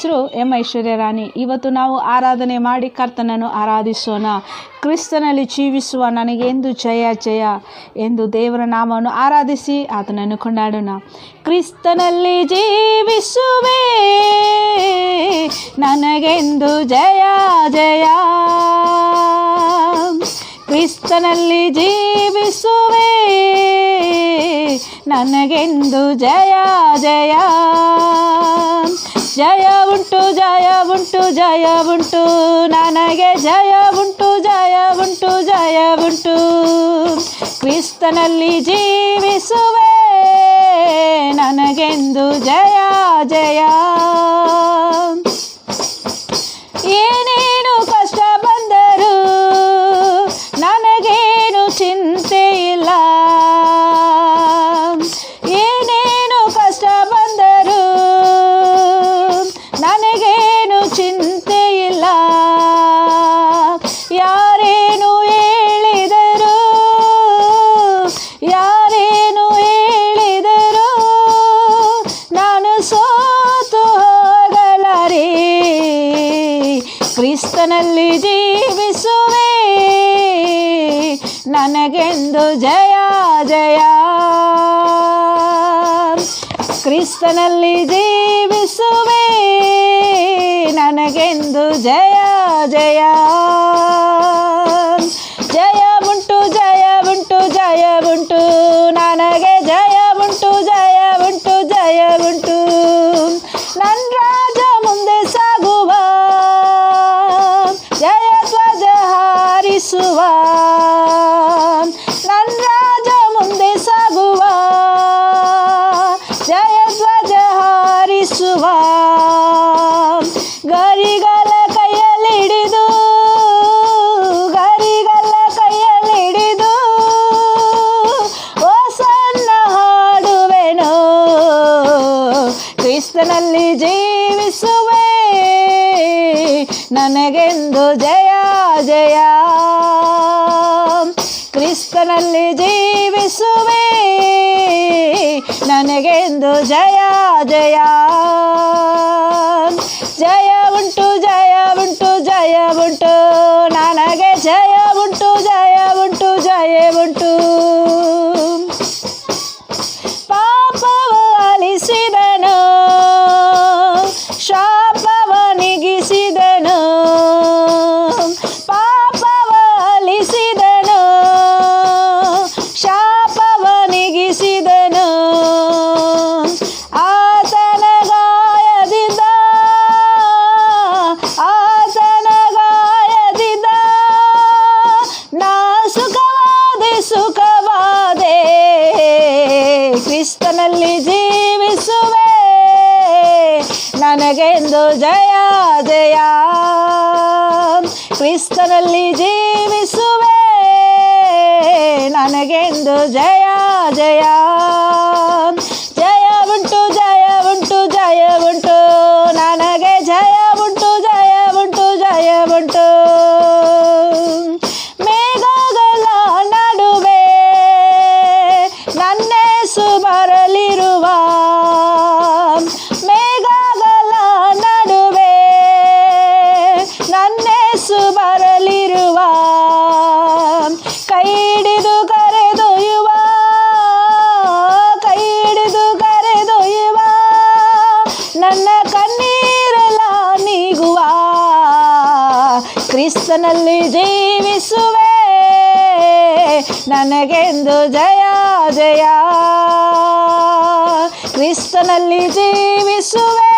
ಹೆಸರು ಎಂ ಐಶ್ವರ್ಯ ರಾಣಿ. ಇವತ್ತು ನಾವು ಆರಾಧನೆ ಮಾಡಿ ಕರ್ತನನ್ನು ಆರಾಧಿಸೋಣ. ಕ್ರಿಸ್ತನಲ್ಲಿ ಜೀವಿಸುವ ನನಗೆಂದು ಜಯ ಜಯ ಎಂದು ದೇವರ ನಾಮವನ್ನು ಆರಾಧಿಸಿ ಆತನನ್ನು ಕೊಂಡಾಡೋಣ. ಕ್ರಿಸ್ತನಲ್ಲಿ ಜೀವಿಸುವೆ ನನಗೆಂದು ಜಯ ಜಯ, ಕ್ರಿಸ್ತನಲ್ಲಿ ಜೀವಿಸುವೆ ನನಗೆಂದು ಜಯ ಜಯ. ಜಯ ಉಂಟು ಜಯ ಉಂಟು ಜಯ ಉಂಟು ನನಗೆ ಜಯ ಉಂಟು ಜಯ ಉಂಟು ಜಯ ಉಂಟು, ಕ್ರಿಸ್ತನಲ್ಲಿ ಜೀವಿಸುವೆ ನನಗೆಂದು ಜಯ ಜಯ. ಏನೇನು ಕಷ್ಟ ಬಂದರೂ ನನಗೇನು ಚಿಂತೆ ಇಲ್ಲ, ಏನೇನು ಕಷ್ಟ ಬಂದರೂ ನನಗೇನು ಚಿಂತೆ ಇಲ್ಲ. ಯಾರೇನು ಹೇಳಿದರು ಯಾರೇನು ಹೇಳಿದರು ನಾನು ಸೋತು ಹೋಗಲಾರೆ, ಕ್ರಿಸ್ತನಲ್ಲಿ ಜೀವಿಸುವೆ ನನಗೆಂದು ಜಯ ಜಯ, ಕ್ರಿಸ್ತನಲ್ಲಿ ಜೀವಿಸುವೆ ನನಗೆಂದು ಜಯ ಜಯ. ಜಯ ಉಂಟು ಜಯ ಉಂಟು ಜಯ ಉಂಟು ನನಗೆ ಜಯ ಉಂಟು ಜಯ ಉಂಟು ಜಯ ಉಂಟು, ನನ್ನ ರಾಜ ಮುಂದೆ ಸಾಗುವ ಜಯ ಧ್ವಜ ಹಾರಿಸುವ, ನನ್ನ ರಾಜ ಮುಂದೆ ಸಾಗುವ ಜಯ ಧ್ವಜ ಹಾರಿಸುವ. ಗರಿಗಳ ಕೈಯಲ್ಲಿಡಿದು ಗರಿಗಳ ಕೈಯಲ್ಲಿಡಿದು ಹೋಸನ್ನ ಹಾಡುವೆನು, ಕ್ರಿಸ್ತನಲ್ಲಿ ಜೀವಿಸುವೆ ನನಗೆಂದು ಜಯ ಜಯ, ಕ್ರಿಸ್ತನಲ್ಲಿ ಜೀವಿಸುವೆ ನನಗೆಂದು ಜಯ ಜಯ. ಜಯ ಉಂಟು ಜಯ ಉಂಟು ಜಯ ಉಂಟು ನನಗೆ ಜಯ ಉಂಟು ಜಯ ಉಂಟು ಜಯ ಉಂಟು, ಪಾಪವು ಅಲಿಸಿದನು ಶಾಪವ ನೀಗಿಸಿದನು, ಪಾಪವ ಅಲಿಸಿದನು ಶಾಪವ ನೀಗಿಸಿದನು, ಆತನ ಗಾಯದಿಂದ ಆತನ ಗಾಯದಿಂದ ನಾ ಸುಖವಾದೆ ಸುಖವಾದೆ, ಕ್ರಿಸ್ತನಲ್ಲಿ ಜೀವಿಸುವೆ ನನಗೆಂದು ಜಯ ಜಯ, ಕ್ರಿಸ್ತನಲ್ಲಿ ಜೀವಿಸುವೆ ನನಗೆಂದು ಜಯ ಜಯ. ಜಯ ಉಂಟು ಜಯ ಉಂಟು ಜಯ ಉಂಟು ನನಗೆ ಜಯ ಉಂಟು ಜಯ ಉಂಟು ಜಯ ಉಂಟು, ಮೇಘಗಳ ನಡುವೆ ನನ್ನೆಸು ಬರಲಿರುವ, ಮೇಘಗಳ ನಡುವೆ ನನ್ನೆಸು ಬರಲಿರುವ, ಕೈ ಹಿಡಿದು ಕರೆದೊಯ್ಯುವ ಕೈ ಹಿಡಿದು ಕರೆದೊಯ್ಯುವ, ನನ್ನ ಕಣ್ಣೀರೆಲ್ಲ ನೀಗುವ, ಕ್ರಿಸ್ತನಲ್ಲಿ ಜೀವಿಸುವೆ ನನಗೆಂದು ಜಯ ಜಯ, ಕ್ರಿಸ್ತನಲ್ಲಿ ಜೀವಿಸುವೆ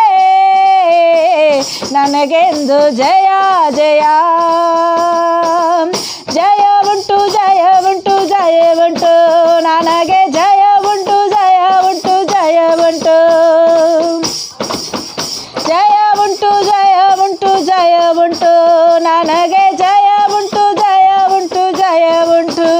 ನನಗೆಂದು ಜಯ ಜಯ. ಜಯ ಉಂಟು ಜಯ ಉಂಟು ಜಯ ಉಂಟು ನನಗೆ ಜಯ ಉಂಟು ಜಯ ಉಂಟು ಜಯ ಉಂಟು, ಜಯ ಉಂಟು ಜಯ ಉಂಟು ಜಯ ಉಂಟು ನನಗೆ ಜಯ ಉಂಟು ಜಯ ಉಂಟು ಜಯ ಉಂಟು.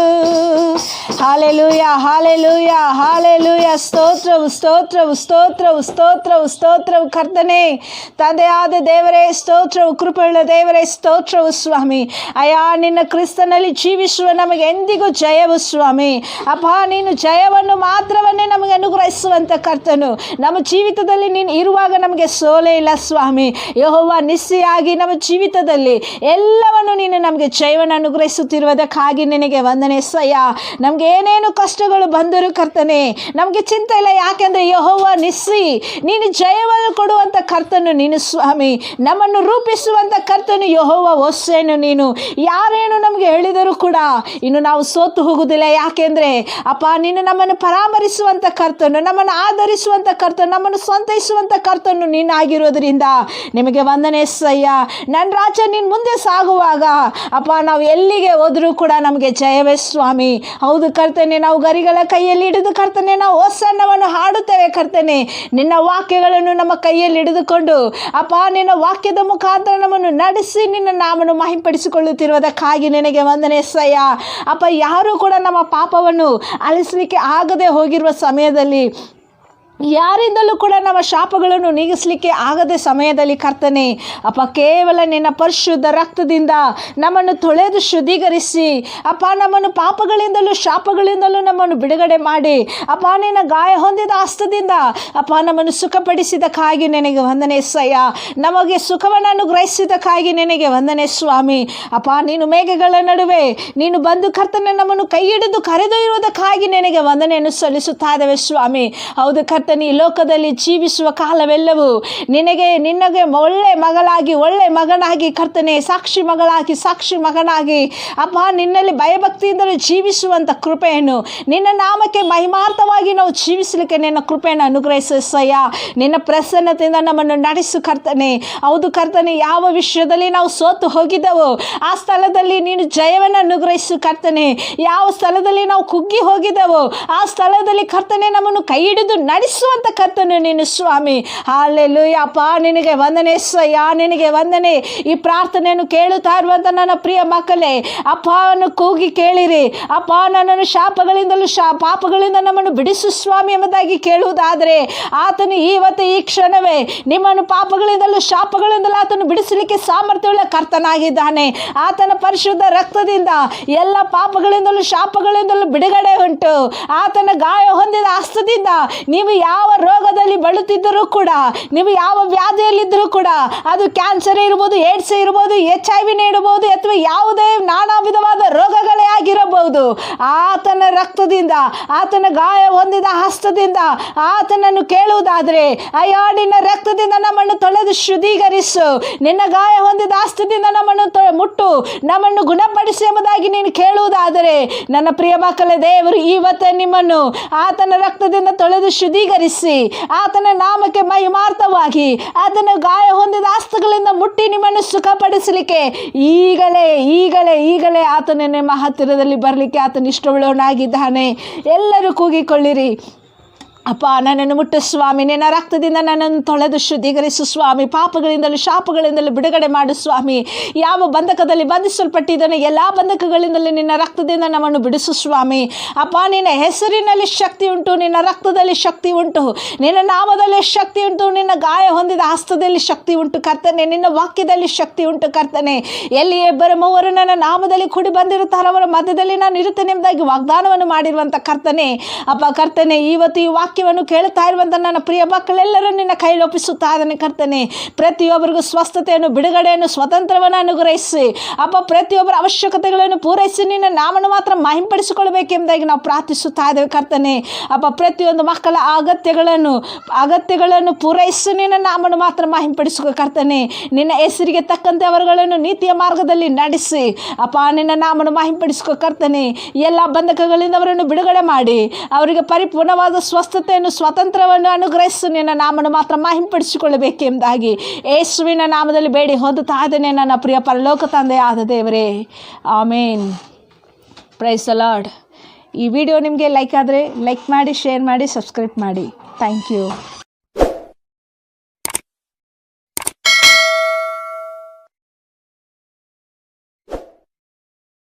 Hallelujah hallelujah hallelujah hallelujah. ಸ್ತೋತ್ರವು ಸ್ತೋತ್ರವು ಸ್ತೋತ್ರವು ಸ್ತೋತ್ರವು ಸ್ತೋತ್ರವು ಕರ್ತನೆ. ತಂದೆಯಾದ ದೇವರೇ ಸ್ತೋತ್ರವು, ಕೃಪೆಯುಳ್ಳ ದೇವರೇ ಸ್ತೋತ್ರವು ಸ್ವಾಮಿ. ಅಯ್ಯ, ನಿನ್ನ ಕ್ರಿಸ್ತನಲ್ಲಿ ಜೀವಿಸುವ ನಮಗೆ ಎಂದಿಗೂ ಜಯವು ಸ್ವಾಮಿ. ಅಪ್ಪ, ನೀನು ಜಯವನ್ನು ಮಾತ್ರವನ್ನೇ ನಮಗೆ ಅನುಗ್ರಹಿಸುವಂಥ ಕರ್ತನು. ನಮ್ಮ ಜೀವಿತದಲ್ಲಿ ನೀನು ಇರುವಾಗ ನಮಗೆ ಸೋಲೇ ಇಲ್ಲ ಸ್ವಾಮಿ. ಯೆಹೋವ ನಿಸ್ಸಿಯಾಗಿ ನಮ್ಮ ಜೀವಿತದಲ್ಲಿ ಎಲ್ಲವನ್ನು ನೀನು ನಮಗೆ ಜಯವನ್ನು ಅನುಗ್ರಹಿಸುತ್ತಿರುವುದಕ್ಕಾಗಿ ನಿನಗೆ ವಂದನೆ ಸಯ್ಯ. ನಮ್ಗೆ ಏನೇನು ಕಷ್ಟಗಳು ಬಂದರೂ ಕರ್ತನೆ ನಮಗೆ ಚಿಂತೆ ಇಲ್ಲ. ಯಾಕೆಂದರೆ ಯೆಹೋವ ನಿಸ್ಸಿ, ನೀನು ಜಯವನ್ನು ಕೊಡುವಂಥ ಕರ್ತನು ನೀನು ಸ್ವಾಮಿ. ನಮ್ಮನ್ನು ರೂಪಿಸುವಂಥ ಕರ್ತನು ಯೆಹೋವ ಹೊಸ್ಸೇನು ನೀನು. ಯಾರೇನು ನಮಗೆ ಹೇಳಿದರೂ ಕೂಡ ಇನ್ನು ನಾವು ಸೋತು ಹೋಗುವುದಿಲ್ಲ. ಯಾಕೆಂದರೆ ಅಪ್ಪ, ನೀನು ನಮ್ಮನ್ನು ಪರಾಮರಿಸುವಂಥ ಕರ್ತನು, ನಮ್ಮನ್ನು ಆಧರಿಸುವಂಥ ಕರ್ತನು, ನಮ್ಮನ್ನು ಸಂತೈಸುವಂಥ ಕರ್ತನು ನೀನಾಗಿರೋದ್ರಿಂದ ನಿಮಗೆ ವಂದನೆ ಸಯ್ಯ. ನನ್ನ ರಾಜ, ನೀನು ಮುಂದೆ ಸಾಗುವಾಗ ಅಪ್ಪ, ನಾವು ಎಲ್ಲಿಗೆ ಹೋದರೂ ಕೂಡ ನಮಗೆ ಜಯವೇ ಸ್ವಾಮಿ. ಹೌದು ಕರ್ತನೆ, ನಾವು ಗರಿಗಳ ಕೈಯಲ್ಲಿ ಹಿಡಿದು ಕರ್ತನೆ ನಾವು ಹೊಸನ್ನವನ್ನು ಹಾಡುತ್ತೇವೆ ಕರ್ತನೆ. ನಿನ್ನ ವಾಕ್ಯಗಳನ್ನು ನಮ್ಮ ಕೈಯಲ್ಲಿ ಹಿಡಿದುಕೊಂಡು ಅಪ್ಪ, ನಿನ್ನ ವಾಕ್ಯದ ಮುಖಾಂತರ ನಮ್ಮನ್ನು ನಡೆಸಿ ನಿನ್ನ ನಾಮವನ್ನು ಮಹಿಂಪಡಿಸಿಕೊಳ್ಳುತ್ತಿರುವುದಕ್ಕಾಗಿ ನಿನಗೆ ವಂದನೆ ಸಯ್ಯ. ಅಪ್ಪ, ಯಾರೂ ಕೂಡ ನಮ್ಮ ಪಾಪವನ್ನು ಅಳಿಸಲಿಕ್ಕೆ ಆಗದೆ ಹೋಗಿರುವ ಸಮಯದಲ್ಲಿ, ಯಾರಿಂದಲೂ ಕೂಡ ನಮ್ಮ ಶಾಪಗಳನ್ನು ನೀಗಿಸಲಿಕ್ಕೆ ಆಗದ ಸಮಯದಲ್ಲಿ ಕರ್ತನೆ ಅಪ್ಪ, ಕೇವಲ ನಿನ್ನ ಪರಿಶುದ್ಧ ರಕ್ತದಿಂದ ನಮ್ಮನ್ನು ತೊಳೆದು ಶುದ್ಧೀಕರಿಸಿ ಅಪ್ಪ, ನಮ್ಮನ್ನು ಪಾಪಗಳಿಂದಲೂ ಶಾಪಗಳಿಂದಲೂ ನಮ್ಮನ್ನು ಬಿಡುಗಡೆ ಮಾಡಿ ಅಪ್ಪ, ನಿನ್ನ ಗಾಯ ಹೊಂದಿದ ಹಸ್ತದಿಂದ ಅಪ್ಪ ನಮ್ಮನ್ನು ಸುಖಪಡಿಸಿದಕ್ಕಾಗಿ ನಿನಗೆ ವಂದನೆ ಸಯ್ಯ. ನಮಗೆ ಸುಖವನ್ನು ಅನುಗ್ರಹಿಸಿದಕ್ಕಾಗಿ ನಿನಗೆ ವಂದನೆ ಸ್ವಾಮಿ. ಅಪ್ಪ, ನೀನು ಮೇಘಗಳ ನಡುವೆ ನೀನು ಬಂದು ಕರ್ತನೆ ನಮ್ಮನ್ನು ಕೈ ಹಿಡಿದು ಕರೆದೊಯ್ಯುವುದಕ್ಕಾಗಿ ನಿನಗೆ ವಂದನೆಯನ್ನು ಸಲ್ಲಿಸುತ್ತಾ ಇದ್ದೇವೆ ಸ್ವಾಮಿ. ಹೌದು ಕರ್ತನೆ, ಈ ಲೋಕದಲ್ಲಿ ಜೀವಿಸುವ ಕಾಲವೆಲ್ಲವೂ ನಿನಗೆ ಒಳ್ಳೆ ಮಗಳಾಗಿ ಒಳ್ಳೆ ಮಗನಾಗಿ ಕರ್ತನೆ, ಸಾಕ್ಷಿ ಮಗಳಾಗಿ ಸಾಕ್ಷಿ ಮಗನಾಗಿ ಅಪ್ಪ, ನಿನ್ನಲ್ಲಿ ಭಯಭಕ್ತಿಯಿಂದಲೂ ಜೀವಿಸುವಂಥ ಕೃಪೆಯನ್ನು, ನಿನ್ನ ನಾಮಕ್ಕೆ ಮಹಿಮಾರ್ಥವಾಗಿ ನಾವು ಜೀವಿಸಲಿಕ್ಕೆ ನಿನ್ನ ಕೃಪೆಯನ್ನು ಅನುಗ್ರಹಿಸಯ್ಯ. ನಿನ್ನ ಪ್ರಸನ್ನತೆಯಿಂದ ನಮ್ಮನ್ನು ನಡೆಸು ಕರ್ತನೆ. ಹೌದು ಕರ್ತನೆ, ಯಾವ ವಿಷಯದಲ್ಲಿ ನಾವು ಸೋತು ಹೋಗಿದ್ದೆವೋ ಆ ಸ್ಥಳದಲ್ಲಿ ನೀನು ಜಯವನ್ನು ಅನುಗ್ರಹಿಸು ಕರ್ತನೆ. ಯಾವ ಸ್ಥಳದಲ್ಲಿ ನಾವು ಕುಗ್ಗಿ ಹೋಗಿದ್ದೆವೋ ಆ ಸ್ಥಳದಲ್ಲಿ ಕರ್ತನೆ ನಮ್ಮನ್ನು ಕೈ ಹಿಡಿದು ನಡೆಸುವಂಥ ಕರ್ತನು ನೀನು ಸ್ವಾಮಿ. ಹಾಲೆಲೂಯ. ಅಪ್ಪ, ನಿನಗೆ ವಂದನೆ ಸಯ್ಯ, ನಿನಗೆ ವಂದನೆ. ಈ ಪ್ರಾರ್ಥನೆಯನ್ನು ಕೇಳುತ್ತಾ ಇರುವಂಥ ನನ್ನ ಪ್ರಿಯ ಮಕ್ಕಳೇ, ಅಪ್ಪವನ್ನು ಕೂಗಿ ಕೇಳಿರಿ. ಅಪ್ಪ, ನನ್ನನ್ನು ಶಾಪಗಳಿಂದಲೂ ಪಾಪಗಳಿಂದ ನಮ್ಮನ್ನು ಬಿಡಿಸು ಸ್ವಾಮಿ ಎಂಬುದಾಗಿ ಕೇಳುವುದಾದರೆ ಆತನು ಇವತ್ತು ಈ ಕ್ಷಣವೇ ನಿಮ್ಮನ್ನು ಪಾಪಗಳಿಂದಲೂ ಶಾಪಗಳಿಂದಲೂ ಆತನು ಬಿಡಿಸಲಿಕ್ಕೆ ಸಾಮರ್ಥ್ಯವುಳ್ಳ ಕರ್ತನಾಗಿದ್ದಾನೆ. ಆತನ ಪರಿಶುದ್ಧ ರಕ್ತದಿಂದ ಎಲ್ಲ ಪಾಪಗಳಿಂದಲೂ ಶಾಪಗಳಿಂದಲೂ ಬಿಡುಗಡೆ ಉಂಟು. ಆತನ ಗಾಯ ಹೊಂದಿದ ಹಸ್ತದಿಂದ ನೀವು ಯಾವ ರೋಗದಲ್ಲಿ ಬಳಲುತ್ತಿದ್ದರೂ ಕೂಡ, ನೀವು ಯಾವ ವ್ಯಾಧಿಯಲ್ಲಿದ್ದರೂ ಕೂಡ, ಅದು ಕ್ಯಾನ್ಸರ್ ಇರ್ಬೋದು, ಏಡ್ಸ್ ಇರ್ಬೋದು, HIV ಇರ್ಬೋದು, ಅಥವಾ ಯಾವುದೇ ನಾನಾ ವಿಧವಾದ ರೋಗಗಳೇ ಆಗಿರಬಹುದು, ಆತನ ರಕ್ತದಿಂದ, ಆತನ ಗಾಯ ಹೊಂದಿದ ಹಸ್ತದಿಂದ ಆತನನ್ನು ಕೇಳುವುದಾದರೆ, ಅಯ್ಯೋ ನಿನ್ನ ರಕ್ತದಿಂದ ನಮ್ಮನ್ನು ತೊಳೆದು ಶುದ್ಧೀಕರಿಸು, ನಿನ್ನ ಗಾಯ ಹೊಂದಿದ ಹಸ್ತದಿಂದ ನಮ್ಮನ್ನು ಮುಟ್ಟು ನಮ್ಮನ್ನು ಗುಣಪಡಿಸಿ ಎಂಬುದಾಗಿ ನೀನು ಕೇಳುವುದಾದರೆ ನನ್ನ ಪ್ರಿಯ ಮಕ್ಕಳೇ, ದೇವರು ಇವತ್ತು ನಿಮ್ಮನ್ನು ಆತನ ರಕ್ತದಿಂದ ತೊಳೆದು ಶುದ್ಧೀಕರಿಸಿ ಆತನ ನಾಮಕ್ಕೆ ಮಹಿಮಾರ್ಥವಾಗಿ ಆತನ ಗಾಯ ಹೊಂದಿದ ಹಸ್ತಗಳಿಂದ ಮುಟ್ಟಿ ನಿಮ್ಮನ್ನು ಸುಖಪಡಿಸಲಿಕ್ಕೆ ಈಗಲೇ ಆತನ ನಿಮ್ಮ ಹತ್ತಿರದಲ್ಲಿ ಬರಲಿಕ್ಕೆ ಆತನ ಇಷ್ಟವುಳ್ಳವನಾಗಿದ್ದಾನೆ. ಎಲ್ಲರೂ ಕೂಗಿಕೊಳ್ಳಿರಿ. ಅಪ್ಪ, ನನ್ನನ್ನು ಮುಟ್ಟು ಸ್ವಾಮಿ, ನಿನ್ನ ರಕ್ತದಿಂದ ನನ್ನನ್ನು ತೊಳೆದು ಶುದ್ಧೀಕರಿಸು ಸ್ವಾಮಿ. ಪಾಪಗಳಿಂದಲೂ ಶಾಪಗಳಿಂದಲೂ ಬಿಡುಗಡೆ ಮಾಡು ಸ್ವಾಮಿ. ಯಾವ ಬಂಧಕದಲ್ಲಿ ಬಂಧಿಸಲ್ಪಟ್ಟಿದ್ದಾನೆ ಎಲ್ಲ ಬಂಧಕಗಳಿಂದಲೂ ನಿನ್ನ ರಕ್ತದಿಂದ ನಮ್ಮನ್ನು ಬಿಡಿಸು ಸ್ವಾಮಿ. ಅಪ್ಪ, ನಿನ್ನ ಹೆಸರಿನಲ್ಲಿ ಶಕ್ತಿ ಉಂಟು, ನಿನ್ನ ರಕ್ತದಲ್ಲಿ ಶಕ್ತಿ ಉಂಟು, ನಿನ್ನ ನಾಮದಲ್ಲಿ ಶಕ್ತಿ ಉಂಟು, ನಿನ್ನ ಗಾಯ ಹೊಂದಿದ ಹಸ್ತದಲ್ಲಿ ಶಕ್ತಿ ಉಂಟು ಕರ್ತನೆ, ನಿನ್ನ ವಾಕ್ಯದಲ್ಲಿ ಶಕ್ತಿ ಉಂಟು ಕರ್ತನೆ. ಎಲ್ಲಿ ಇಬ್ಬರು ಮೂವರು ನನ್ನ ನಾಮದಲ್ಲಿ ಕೂಡಿ ಬಂದಿರುತ್ತಾರೆ ಅವರ ಮಧ್ಯದಲ್ಲಿ ನಾನು ಇರುತ್ತೇನೆ ಎಂಬುದಾಗಿ ವಾಗ್ದಾನವನ್ನು ಮಾಡಿರುವಂಥ ಕರ್ತನೆ. ಅಪ್ಪ ಕರ್ತನೆ, ಇವತ್ತು ಈ ವಾಕ್ಯವನ್ನು ಕೇಳುತ್ತಾ ಇರುವಂಥ ನನ್ನ ಪ್ರಿಯ ಮಕ್ಕಳೆಲ್ಲರೂ ನಿನ್ನ ಕೈಲಿ ಒಪ್ಪಿಸುತ್ತಾ ಇದ್ದಾನೆ ಕರ್ತನೆ. ಪ್ರತಿಯೊಬ್ಬರಿಗೂ ಸ್ವಸ್ಥತೆಯನ್ನು, ಬಿಡುಗಡೆಯನ್ನು, ಸ್ವತಂತ್ರವನ್ನು ಅನುಗ್ರಹಿಸಿ ಅಪ್ಪ, ಪ್ರತಿಯೊಬ್ಬರ ಅವಶ್ಯಕತೆಗಳನ್ನು ಪೂರೈಸಿ ನಿನ್ನ ನಾಮವನ್ನು ಮಾತ್ರ ಮಹಿಂಪಡಿಸಿಕೊಳ್ಳಬೇಕೆಂಬುದಾಗಿ ನಾವು ಪ್ರಾರ್ಥಿಸುತ್ತಾ ಇದ್ದೇವೆ ಕರ್ತನೆ. ಅಪ್ಪ, ಪ್ರತಿಯೊಂದು ಮಕ್ಕಳ ಅಗತ್ಯಗಳನ್ನು ಪೂರೈಸಿ ನಿನ್ನ ನಾಮವನ್ನು ಮಾತ್ರ ಮಹಿಂಪಡಿಸಿಕೊ ಕರ್ತನೆ. ನಿನ್ನ ಹೆಸರಿಗೆ ತಕ್ಕಂತೆ ಅವರುಗಳನ್ನು ನೀತಿಯ ಮಾರ್ಗದಲ್ಲಿ ನಡೆಸಿ ಅಪ್ಪ, ನಿನ್ನ ನಾಮವನ್ನು ಮಹಿಂಪಡಿಸಿಕೊ ಕರ್ತನೆ. ಎಲ್ಲ ಬಂಧಕಗಳಿಂದ ಅವರನ್ನು ಬಿಡುಗಡೆ ಮಾಡಿ ಅವರಿಗೆ ಪರಿಪೂರ್ಣವಾದ ಸ್ವತಂತ್ರವನ್ನು ಅನುಗ್ರಹಿಸಿ ನಿನ್ನ ನಾಮವನ್ನು ಮಾತ್ರ ಮಹಿಂಪಡಿಸಿಕೊಳ್ಳಬೇಕೆಂಬುದಾಗಿ ಯೇಸುವಿನ ನಾಮದಲ್ಲಿ ಬೇಡಿ ಹೊಂದುತ್ತಾ ಇದ್ದೇನೆ ನನ್ನ ಪ್ರಿಯ ಪರಲೋಕ ತಂದೆಯಾದ ದೇವರೇ, ಆಮೇನ್. Praise the Lord. ಈ ವಿಡಿಯೋ ನಿಮಗೆ ಲೈಕ್ ಆದರೆ ಲೈಕ್ ಮಾಡಿ, ಶೇರ್ ಮಾಡಿ, ಸಬ್ಸ್ಕ್ರೈಬ್ ಮಾಡಿ. Thank you.